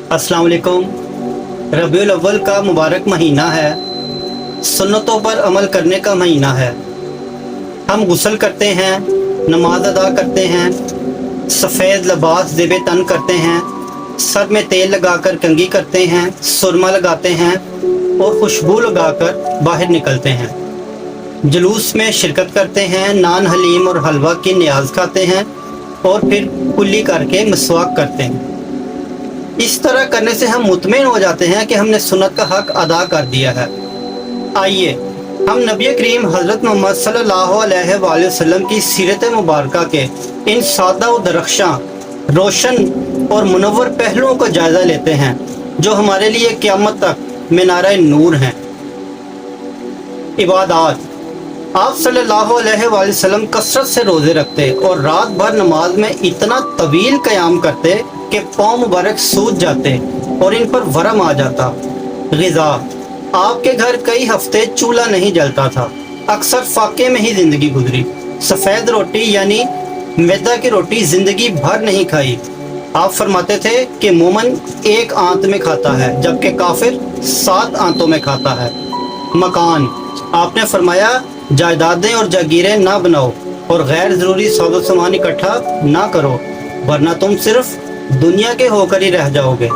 अस्सलाम वालेकुम। रबीउल अव्वल का मुबारक महीना है। सुन्नतों पर अमल करने का महीना है। हम गुस्ल करते हैं, नमाज अदा करते हैं, सफ़ेद लिबास ज़ेब तन करते हैं, सर में तेल लगाकर कंघी करते हैं, सुरमा लगाते हैं और खुशबू लगाकर बाहर निकलते हैं। जुलूस में शिरकत करते हैं, नान हलीम और हलवा की नियाज खाते हैं और फिर कुल्ली करके मसवाक करते हैं। इस तरह करने से हम मुतमईन हो जाते हैं कि हमने सुन्नत का हक अदा कर दिया है। आइए हम नबी करीम हज़रत मोहम्मद सल्लल्लाहु अलैहि वसल्लम की सीरत मुबारका के इन सादा व दरख्शां, रोशन और मुनव्वर पहलुओं का जायज़ा लेते हैं जो हमारे लिए क़यामत तक मीनार नूर हैं। इबादत। आप सल्लल्लाहु अलैहि वसल्लम कसरत से रोज़े रखते और रात भर नमाज में इतना तवील क़याम करते कि पाँव मुबारक सूज जाते और इन पर वरम आ जाता। ग़िज़ा। आपके घर कई हफ्ते चूल्हा नहीं जलता था, अक्सर फाके में ही ज़िंदगी गुजरी। सफ़ेद रोटी यानी मैदा की रोटी ज़िंदगी भर नहीं खाई। आप फरमाते थे कि मोमन एक आंत में खाता है जबकि काफिर 7 आंतों में खाता है। मकान। आपने फरमाया जायदादें और जागीरें ना बनाओ और गैर ज़रूरी सौदा सामान इकट्ठा ना करो, वरना तुम सिर्फ दुनिया के होकर ही रह जाओगे।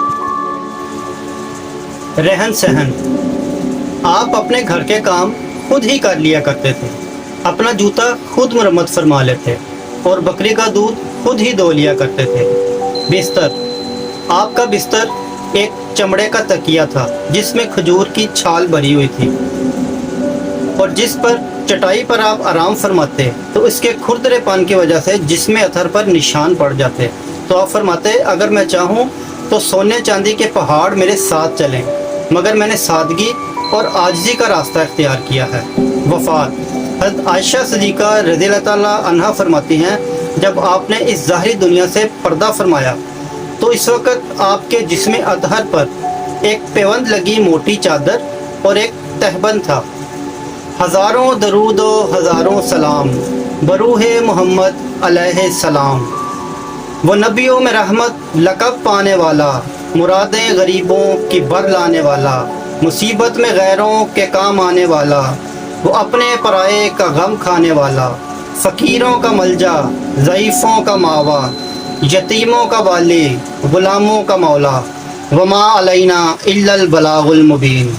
रहन सहन। आप अपने घर के काम खुद ही कर लिया करते थे, अपना जूता खुद मरम्मत फरमा लेते और बकरी का दूध खुद ही धो लिया करते थे। बिस्तर। आपका बिस्तर एक चमड़े का तकिया था जिसमें खजूर की छाल भरी हुई थी और जिस पर चटाई पर आप आराम फरमाते तो इसके खुरदरेपन की वजह से जिस्म अथर पर निशान पड़ जाते। तो आप फरमाते अगर मैं चाहूँ तो सोने चांदी के पहाड़ मेरे साथ चलें, मगर मैंने सादगी और आजिज़ी का रास्ता इख्तियार किया है। वफ़ात। हज़रत आयशा सिद्दीक़ा रज़ियल्लाहु तआला अन्हा फरमाती हैं, जब आपने इस ज़ाहिरी दुनिया से पर्दा फरमाया तो इस वक्त आपके जिस्म अतहर पर एक पेवंद लगी मोटी चादर और एक तहबंद था। हज़ारों दरूद व हज़ारों सलाम बरूहे मोहम्मद अलैहि सलाम। वो नबियों में रहमत लक़ब पाने वाला, मुरादें गरीबों की बर लाने वाला, मुसीबत में गैरों के काम आने वाला, वो अपने पराये का गम खाने वाला, फ़कीरों का मलजा, ज़ईफ़ों का मावा, यतीमों का वाली, ग़ुलामों का मौला, वमा अलैना इल्लल बलागुल मुबीन।